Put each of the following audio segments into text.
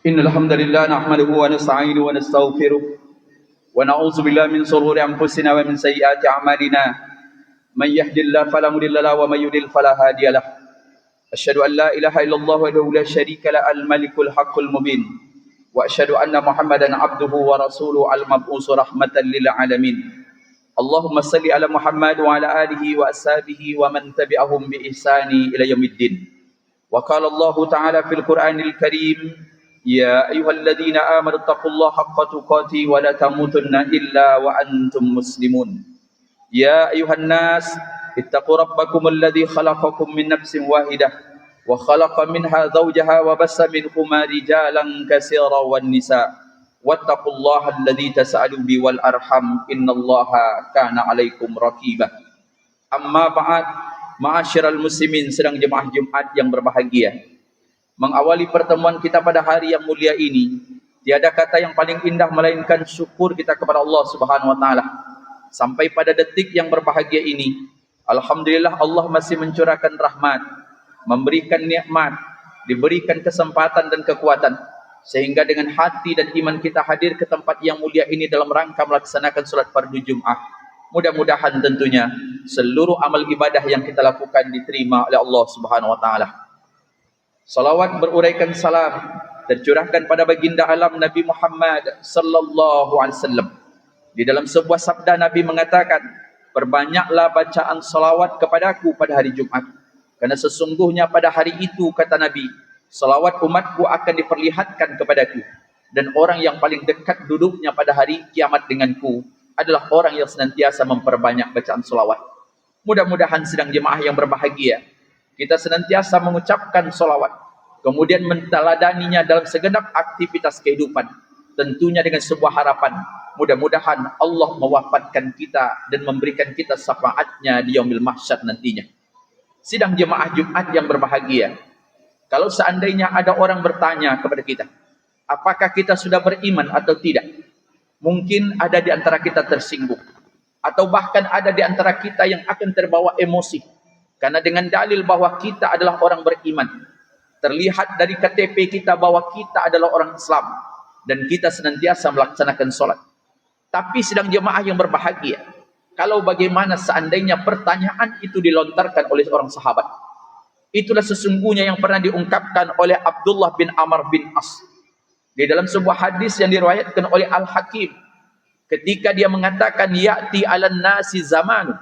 إن الحمد لله نحمده ونستعينه ونستغفره ونعوذ بالله من شرور أنفسنا ومن سيئات أعمالنا من يهد الله فلا مضل له ومن يضلل فلا هادي له أشهد أن لا إله إلا الله وحده لا شريك له الملك الحق المبين وأشهد أن محمدا عبده ورسوله المبعوث رحمة للعالمين اللهم صل على محمد وعلى آله وأصحابه ومن تبعهم بإحسان إلى يوم الدين وقال الله تعالى في القرآن الكريم يا أيها الذين آمنوا اتقوا الله حق تقاته ولا تموتن إلا وأنتم مسلمون يا أيها الناس اتقوا ربكم الذي خلقكم من نفس واحدة وخلق منها زوجها وبث منهما رجالا كثيرا والنساء واتقوا الله الذي تسألون به والأرحم إن الله كان عليكم رقيبا أما بعد Ma'asyiral muslimin, sedang jemaah Jumat yang berbahagia. Mengawali pertemuan kita pada hari yang mulia ini, tiada kata yang paling indah melainkan syukur kita kepada Allah Subhanahu wa taala. Sampai pada detik yang berbahagia ini, alhamdulillah Allah masih mencurahkan rahmat, memberikan nikmat, diberikan kesempatan dan kekuatan sehingga dengan hati dan iman kita hadir ke tempat yang mulia ini dalam rangka melaksanakan salat fardu Jumat. Mudah-mudahan tentunya seluruh amal ibadah yang kita lakukan diterima oleh Allah Subhanahu wa taala. Salawat beruraikan salam tercurahkan pada baginda alam Nabi Muhammad sallallahu alaihi wasallam. Di dalam sebuah sabda Nabi mengatakan, "Perbanyaklah bacaan salawat kepadaku pada hari Jumat, karena sesungguhnya pada hari itu," kata Nabi, "salawat umatku akan diperlihatkan kepadaku, dan orang yang paling dekat duduknya pada hari kiamat denganku adalah orang yang senantiasa memperbanyak bacaan salawat." Mudah-mudahan sedang jemaah yang berbahagia, kita senantiasa mengucapkan salawat, kemudian menteladaninya dalam segenap aktivitas kehidupan, tentunya dengan sebuah harapan, mudah-mudahan Allah mewafatkan kita dan memberikan kita syafaatnya di yaumil mahsyar nantinya. Sidang jemaah Jumat yang berbahagia, kalau seandainya ada orang bertanya kepada kita, apakah kita sudah beriman atau tidak? Mungkin ada di antara kita tersinggung, atau bahkan ada di antara kita yang akan terbawa emosi, karena dengan dalil bahwa kita adalah orang beriman, terlihat dari KTP kita bahwa kita adalah orang Islam, dan kita senantiasa melaksanakan sholat. Tapi sedang jemaah yang berbahagia, kalau bagaimana seandainya pertanyaan itu dilontarkan oleh seorang sahabat. Itulah sesungguhnya yang pernah diungkapkan oleh Abdullah bin Amr bin As di dalam sebuah hadis yang diriwayatkan oleh Al-Hakim, ketika dia mengatakan, ya'ti 'alan nasi zamanu,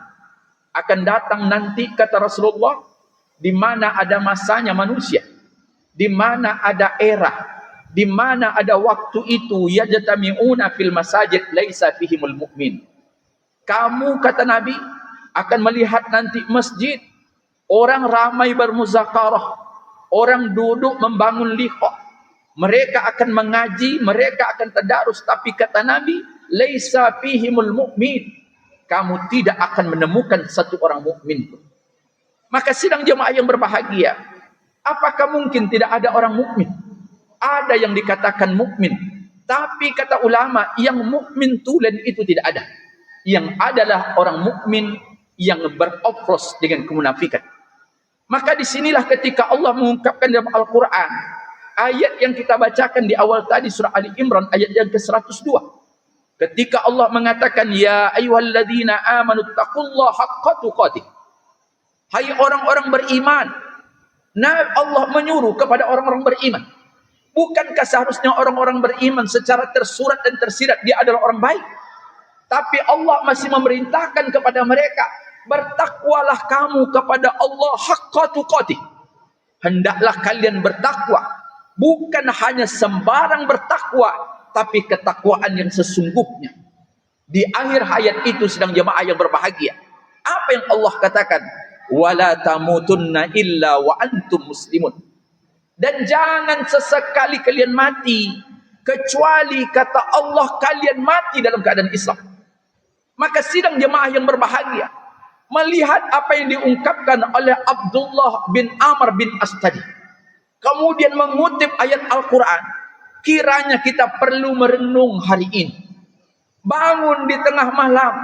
akan datang nanti, kata Rasulullah, di mana ada masanya manusia, di mana ada era, di mana ada waktu itu, yajtami'una fil masajid laisa fihimul mu'min. Kamu, kata Nabi, akan melihat nanti masjid, orang ramai bermuzakarah, orang duduk membangun liqa, mereka akan mengaji, mereka akan tadarus, tapi kata Nabi, laisa fihimul mu'min, kamu tidak akan menemukan satu orang mukmin pun. Maka sidang jemaah yang berbahagia, apakah mungkin tidak ada orang mukmin? Ada yang dikatakan mukmin, tapi kata ulama, yang mukmin tulen itu tidak ada. Yang adalah orang mukmin yang beroplos dengan kemunafikan. Maka disinilah ketika Allah mengungkapkan dalam Al-Quran, ayat yang kita bacakan di awal tadi, surah Ali Imran ayat yang ke-102. Ketika Allah mengatakan, ya ayyuhalladzina amanu taqullaha haqqa tuqatih. Hai orang-orang beriman. Nah, Allah menyuruh kepada orang-orang beriman. Bukankah seharusnya orang-orang beriman secara tersurat dan tersirat dia adalah orang baik? Tapi Allah masih memerintahkan kepada mereka, bertakwalah kamu kepada Allah haqqa tuqatih. Hendaklah kalian bertakwa. Bukan hanya sembarang bertakwa, tapi ketakwaan yang sesungguhnya. Di akhir ayat itu sedang jemaah yang berbahagia, apa yang Allah katakan? Wala tamutunna illa wa antum muslimun. Dan jangan sesekali kalian mati, kecuali kata Allah kalian mati dalam keadaan Islam. Maka sidang jemaah yang berbahagia, melihat apa yang diungkapkan oleh Abdullah bin Amr bin As tadi, kemudian mengutip ayat Al-Quran, kiranya kita perlu merenung hari ini. Bangun di tengah malam,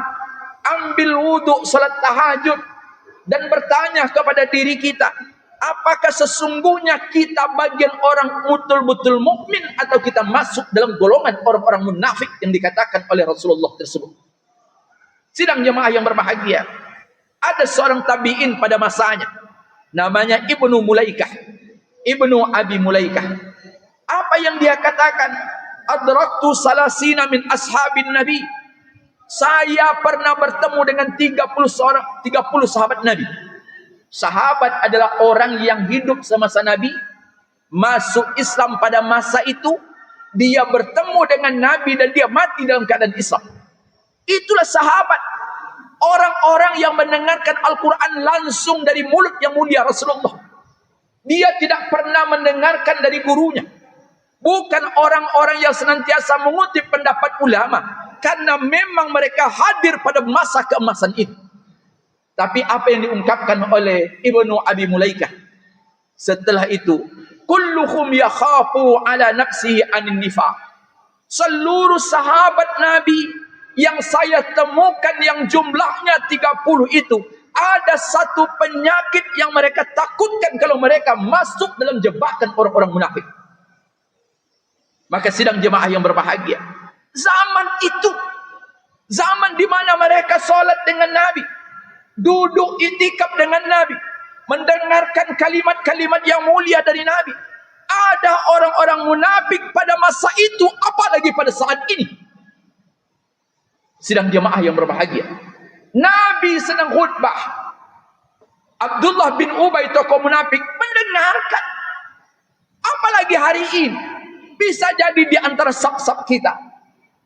ambil wudhu, salat tahajud, dan bertanya kepada diri kita, apakah sesungguhnya kita bagian orang betul-betul mukmin atau kita masuk dalam golongan orang-orang munafik yang dikatakan oleh Rasulullah tersebut. Sidang jemaah yang berbahagia, ada seorang tabi'in pada masanya, namanya Ibnu Mulaikah, Ibnu Abi Mulaikah. Apa yang dia katakan? Adraktu salasina min ashabin Nabi. Saya pernah bertemu dengan 30 sahabat Nabi. Sahabat adalah orang yang hidup semasa Nabi, masuk Islam pada masa itu, dia bertemu dengan Nabi dan dia mati dalam keadaan Islam. Itulah sahabat. Orang-orang yang mendengarkan Al-Quran langsung dari mulut yang mulia Rasulullah. Dia tidak pernah mendengarkan dari gurunya. Bukan orang-orang yang senantiasa mengutip pendapat ulama, karena memang mereka hadir pada masa keemasan itu. Tapi apa yang diungkapkan oleh Ibnu Abi Mulaikah setelah itu, kulluhum yakhafu ala nafsihi anin nifaq. Seluruh sahabat Nabi yang saya temukan yang jumlahnya 30 itu, ada satu penyakit yang mereka takutkan kalau mereka masuk dalam jebakan orang-orang munafik. Maka sidang jemaah yang berbahagia, zaman itu, zaman di mana mereka sholat dengan Nabi, duduk itikaf dengan Nabi, mendengarkan kalimat-kalimat yang mulia dari Nabi, ada orang-orang munafik pada masa itu, apalagi pada saat ini. Sidang jemaah yang berbahagia, Nabi sedang khutbah, Abdullah bin Ubay tokoh munafik mendengarkan. Apalagi hari ini, bisa jadi di antara saf-saf kita,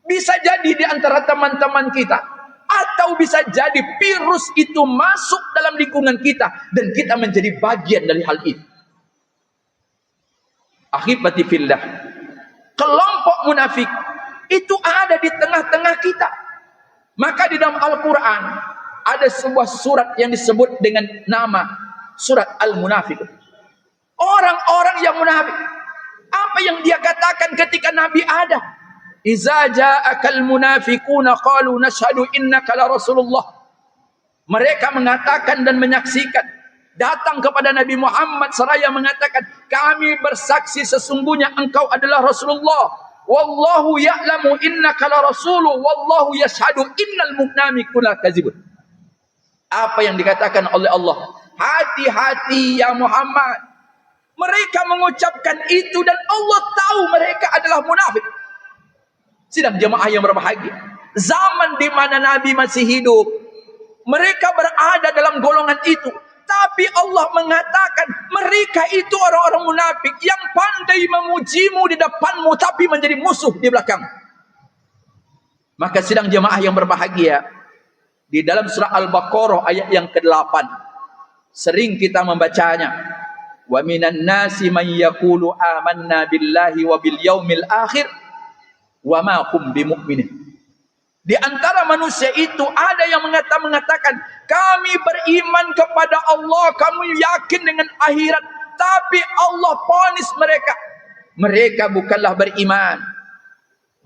bisa jadi di antara teman-teman kita, atau bisa jadi virus itu masuk dalam lingkungan kita dan kita menjadi bagian dari hal itu. Akhibati fillah, kelompok munafik itu ada di tengah-tengah kita. Maka di dalam Al-Quran ada sebuah surat yang disebut dengan nama surat Al-Munafiq. Orang-orang yang munafik, apa yang dia katakan ketika Nabi ada? Iza ja'akal munafiquna qalu nashhadu innaka la Rasulullah. Mereka mengatakan dan menyaksikan, datang kepada Nabi Muhammad seraya mengatakan, kami bersaksi sesungguhnya engkau adalah Rasulullah. Wallahu ya'lamu innaka la rasulu wallahu yashhadu innal munafiquna kadzibun. Apa yang dikatakan oleh Allah? Hati-hati ya Muhammad. Mereka mengucapkan itu dan Allah tahu mereka adalah munafik. Sidang jemaah yang berbahagia, zaman di mana Nabi masih hidup, mereka berada dalam golongan itu. Tapi Allah mengatakan mereka itu orang-orang munafik yang pandai memujimu di depanmu tapi menjadi musuh di belakang. Maka sidang jemaah yang berbahagia, di dalam surah Al-Baqarah ayat yang ke-8 sering kita membacanya. Wa minan nasi man yaqulu amanna billahi wa bil yaumil akhir wa ma hum bimu'minin. Di antara manusia itu ada yang mengatakan kami beriman kepada Allah, kami yakin dengan akhirat, tapi Allah vonis mereka bukanlah beriman.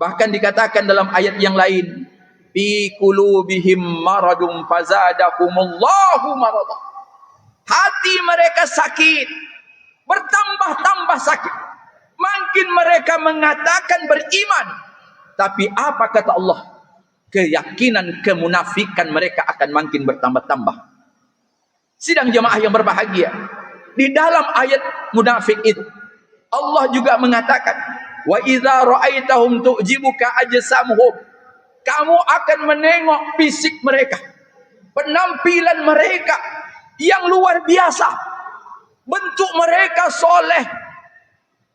Bahkan dikatakan dalam ayat yang lain, fi qulubihim maradun fazadahumullahu marada. Hati mereka sakit, bertambah-tambah sakit. Makin mereka mengatakan beriman, tapi apa kata Allah? Keyakinan kemunafikan mereka akan makin bertambah-tambah. Sidang jemaah yang berbahagia, di dalam ayat munafik itu Allah juga mengatakan, wa idza ra'aitahum tu'jibuka ajsamuhum. Kamu akan menengok fisik mereka, penampilan mereka yang luar biasa, bentuk mereka soleh.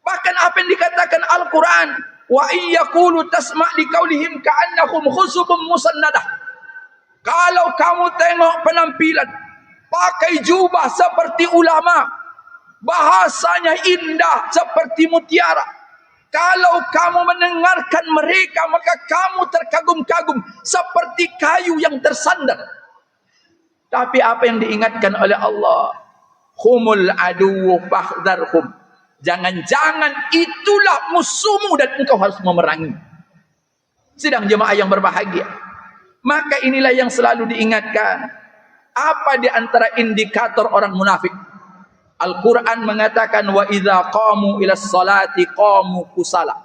Bahkan apa yang dikatakan Al-Quran, wa iyaqulu tasma' liqaulihim ka'annahum khusubun musannadah. Kalau kamu tengok penampilan, pakai jubah seperti ulama, bahasanya indah seperti mutiara. Kalau kamu mendengarkan mereka, maka kamu terkagum-kagum seperti kayu yang tersandar. Tapi apa yang diingatkan oleh Allah? Humul aduwwu fahdharhum. Jangan-jangan itulah musuhmu dan engkau harus memerangi. Sidang jemaah yang berbahagia, maka inilah yang selalu diingatkan. Apa di antara indikator orang munafik? Al-Quran mengatakan wa idza qamu ila sholati qamu kusala.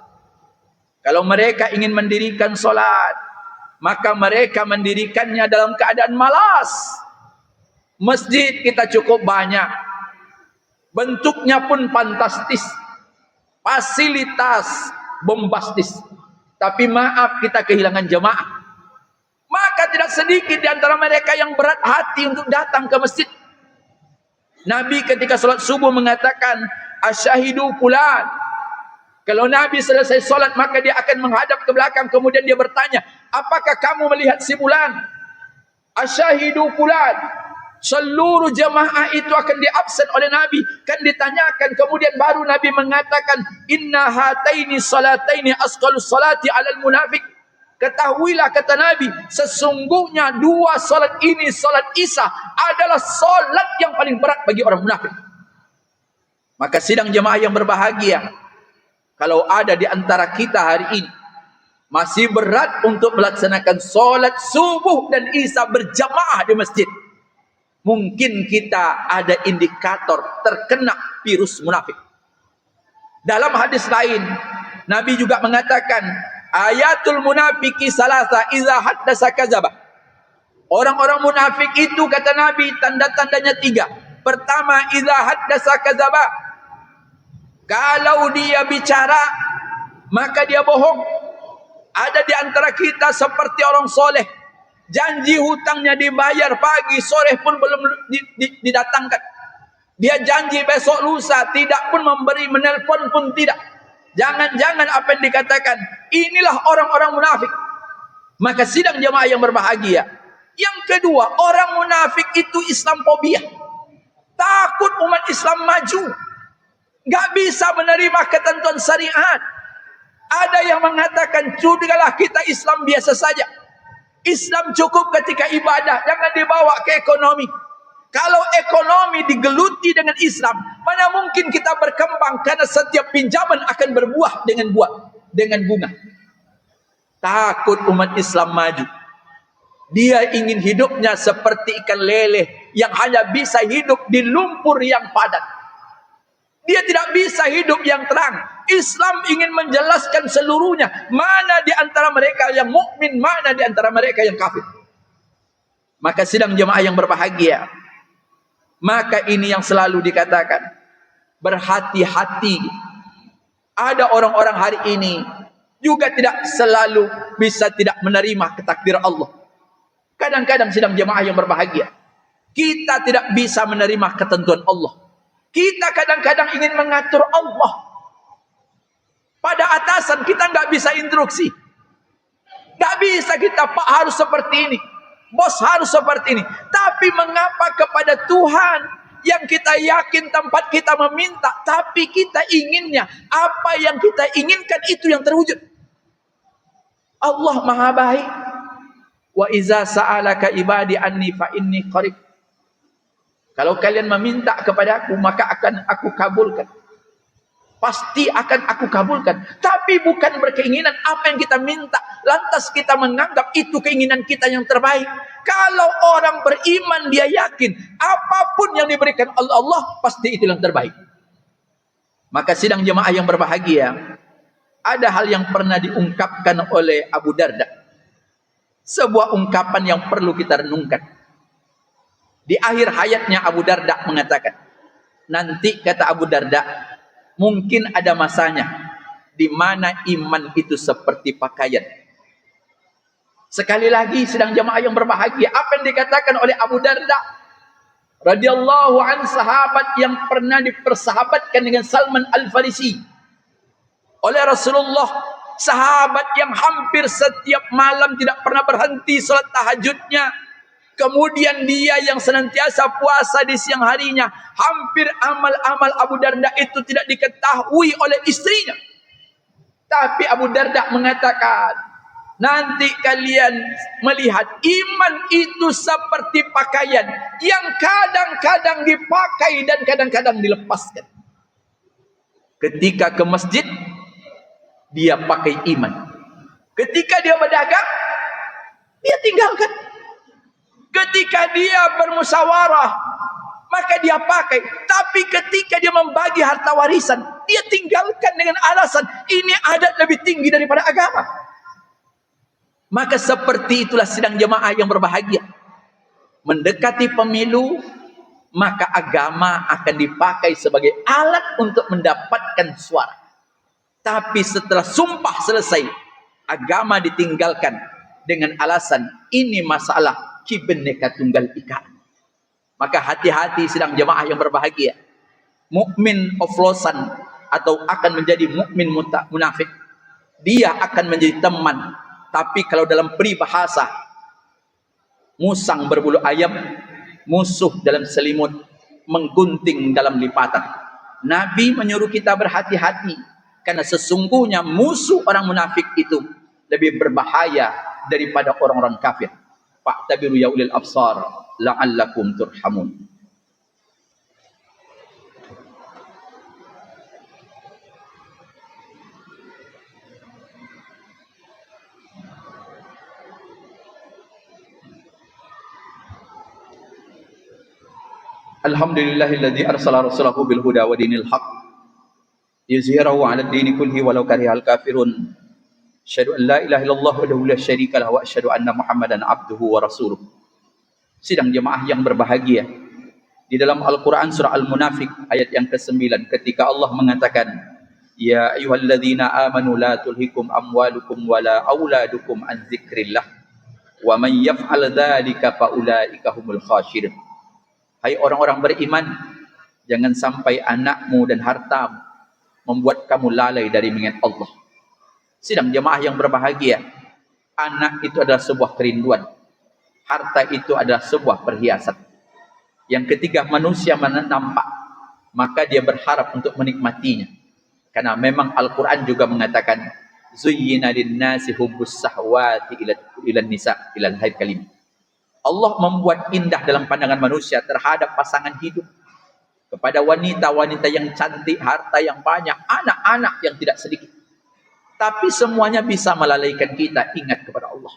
Kalau mereka ingin mendirikan solat, maka mereka mendirikannya dalam keadaan malas. Masjid kita cukup banyak, bentuknya pun fantastis, fasilitas bombastis, tapi maaf kita kehilangan jemaah. Maka tidak sedikit di antara mereka yang berat hati untuk datang ke masjid. Nabi ketika solat subuh mengatakan asyahidu fulan. Kalau Nabi selesai solat maka dia akan menghadap ke belakang, kemudian dia bertanya, apakah kamu melihat si fulan? Asyahidu fulan. Seluruh jemaah itu akan diabsen oleh Nabi, kan ditanyakan, kemudian baru Nabi mengatakan inna hataini salataini asqalus salati alal munafiq. Ketahuilah, kata Nabi, sesungguhnya dua solat ini, solat Isya, adalah solat yang paling berat bagi orang munafik. Maka sidang jemaah yang berbahagia, kalau ada di antara kita hari ini masih berat untuk melaksanakan solat subuh dan Isya berjamaah di masjid, mungkin kita ada indikator terkena virus munafik. Dalam hadis lain, Nabi juga mengatakan ayatul munafiki salasa iza haddasa kadzaba. Orang-orang munafik itu, kata Nabi, tanda-tandanya 3. Pertama, iza haddasa kadzaba. Kalau dia bicara, maka dia bohong. Ada di antara kita seperti orang soleh, janji hutangnya dibayar pagi, sore pun belum didatangkan. Dia janji besok lusa, tidak pun memberi, menelpon pun tidak. Jangan-jangan apa yang dikatakan, inilah orang-orang munafik. Maka sidang jemaah yang berbahagia, yang kedua, orang munafik itu Islamophobia. Takut umat Islam maju, gak bisa menerima ketentuan syariat. Ada yang mengatakan, sudahlah kita Islam biasa saja. Islam cukup ketika ibadah, jangan dibawa ke ekonomi. Kalau ekonomi digeluti dengan Islam, mana mungkin kita berkembang, karena setiap pinjaman akan berbuah dengan bunga. Takut umat Islam maju. Dia ingin hidupnya seperti ikan lele yang hanya bisa hidup di lumpur yang padat. Dia tidak bisa hidup yang terang. Islam ingin menjelaskan seluruhnya, mana di antara mereka yang mukmin, mana di antara mereka yang kafir. Maka sidang jemaah yang berbahagia, maka ini yang selalu dikatakan, berhati-hati. Ada orang-orang hari ini juga tidak selalu bisa tidak menerima ketakdiran Allah. Kadang-kadang sidang jemaah yang berbahagia, kita tidak bisa menerima ketentuan Allah. Kita kadang-kadang ingin mengatur Allah. Pada atasan kita nggak bisa instruksi. Nggak bisa kita, Pak harus seperti ini, bos harus seperti ini. Tapi mengapa kepada Tuhan yang kita yakin tempat kita meminta, tapi kita inginnya, apa yang kita inginkan itu yang terwujud. Allah maha baik. Wa iza sa'alaka ibadi anni fa inni qarib. Kalau kalian meminta kepada aku, maka akan aku kabulkan. Pasti akan aku kabulkan. Tapi bukan berkeinginan apa yang kita minta, lantas kita menganggap itu keinginan kita yang terbaik. Kalau orang beriman, dia yakin apapun yang diberikan Allah pasti itu yang terbaik. Maka sidang jemaah yang berbahagia, ada hal yang pernah diungkapkan oleh Abu Darda. Sebuah ungkapan yang perlu kita renungkan. Di akhir hayatnya Abu Darda mengatakan, nanti, kata Abu Darda, mungkin ada masanya di mana iman itu seperti pakaian. Sekali lagi sidang jemaah yang berbahagia, apa yang dikatakan oleh Abu Darda radhiyallahu an, sahabat yang pernah dipersahabatkan dengan Salman Al-Farisi oleh Rasulullah, sahabat yang hampir setiap malam tidak pernah berhenti salat tahajudnya. Kemudian dia yang senantiasa puasa di siang harinya. Hampir amal-amal Abu Darda itu tidak diketahui oleh istrinya. Tapi Abu Darda mengatakan, nanti kalian melihat iman itu seperti pakaian yang kadang-kadang dipakai dan kadang-kadang dilepaskan. Ketika ke masjid, dia pakai iman. Ketika dia berdagang, dia tinggalkan. Ketika dia bermusyawarah maka dia pakai. Tapi ketika dia membagi harta warisan, dia tinggalkan dengan alasan ini adat lebih tinggi daripada agama. Maka seperti itulah sidang jemaah yang berbahagia. Mendekati pemilu, maka agama akan dipakai sebagai alat untuk mendapatkan suara. Tapi setelah sumpah selesai, agama ditinggalkan dengan alasan ini masalah Bhinneka Tunggal Ika. Maka hati-hati sidang jemaah yang berbahagia. Mukmin oplosan atau akan menjadi mukmin munafik. Dia akan menjadi teman. Tapi kalau dalam peribahasa, musang berbulu ayam, musuh dalam selimut, menggunting dalam lipatan. Nabi menyuruh kita berhati-hati, karena sesungguhnya musuh orang munafik itu lebih berbahaya daripada orang-orang kafir. Fa'tabiru ya ulil absar la'allakum turhamun. Alhamdulillahilladzi arsala rasulahu bil huda wa dinil haq yuzhirahu 'ala ad-dini kullihi walau karihal kafirun. Asyhadu an la ilaha illallah wahdahu la syarika lahu wa asyhadu anna Muhammadan abduhu wa rasuluh. Sidang jemaah yang berbahagia, di dalam Al-Qur'an surah Al-Munafiq ayat yang ke-9 ketika Allah mengatakan, ya ayyuhalladzina amanu la tulhikum amwalukum wala auladukum an dzikrillah wa man yaf'al dzalika fa ulaika humul khasirun. Hai orang-orang beriman, jangan sampai anakmu dan hartamu membuat kamu lalai dari mengingat Allah. Sidang jemaah yang berbahagia, anak itu adalah sebuah kerinduan. Harta itu adalah sebuah perhiasan. Yang ketiga, manusia nampak, maka dia berharap untuk menikmatinya. Karena memang Al-Quran juga mengatakan, zuyyina linnasi hubbus sahwati ilan nisa ilal hayy kalim. Allah membuat indah dalam pandangan manusia terhadap pasangan hidup. Kepada wanita-wanita yang cantik, harta yang banyak, anak-anak yang tidak sedikit. Tapi semuanya bisa melalaikan kita ingat kepada Allah.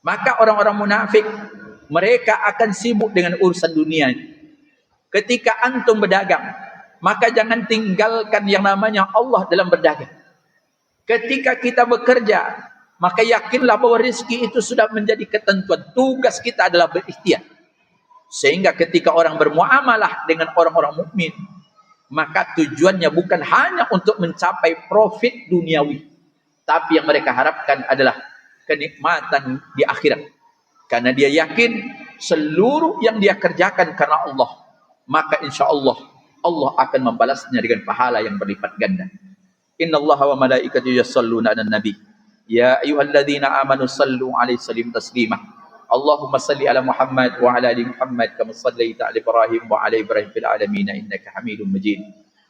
Maka orang-orang munafik, mereka akan sibuk dengan urusan dunia. Ketika antum berdagang, maka jangan tinggalkan yang namanya Allah dalam berdagang. Ketika kita bekerja, maka yakinlah bahwa rezeki itu sudah menjadi ketentuan. Tugas kita adalah berikhtiar. Sehingga ketika orang bermuamalah dengan orang-orang mukmin, maka tujuannya bukan hanya untuk mencapai profit duniawi, tapi yang mereka harapkan adalah kenikmatan di akhirat. Karena dia yakin seluruh yang dia kerjakan karena Allah, maka insya Allah Allah akan membalasnya dengan pahala yang berlipat ganda. Innallaha wa malaikatahu yusholluna 'alan nabi. Ya ayyuhalladzina amanu sallu 'alaihi wasallimu taslima. Allahumma salli ala Muhammad wa ala ali Muhammad kama shallaita ala Ibrahim wa ala Ibrahim fil alamin innaka Hamidum Majid.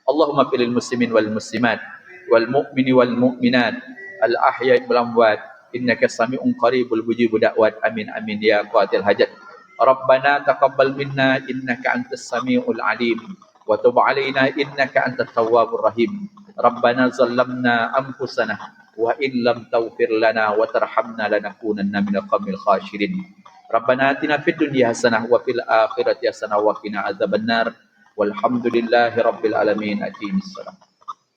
Allahumma fil muslimin wal muslimat wal mu'mini wal mu'minat al ahya'i wal amwat innaka sami'un qaribul mujibud da'wat. Amin amin ya qatil hajat. Rabbana taqabbal minna innaka antas samiul alim wa tub 'alaina innaka antat tawwabur rahim. Rabbana zalamna anfusana wa in lam taghfir lana wa tarhamna lanakunanna minal qaumil khashirin. Rabbana atina fid dunya hasanah wa fil akhirati hasanah wa qina adzabannar. Walhamdulillahi rabbil alamin. Aqimissalam.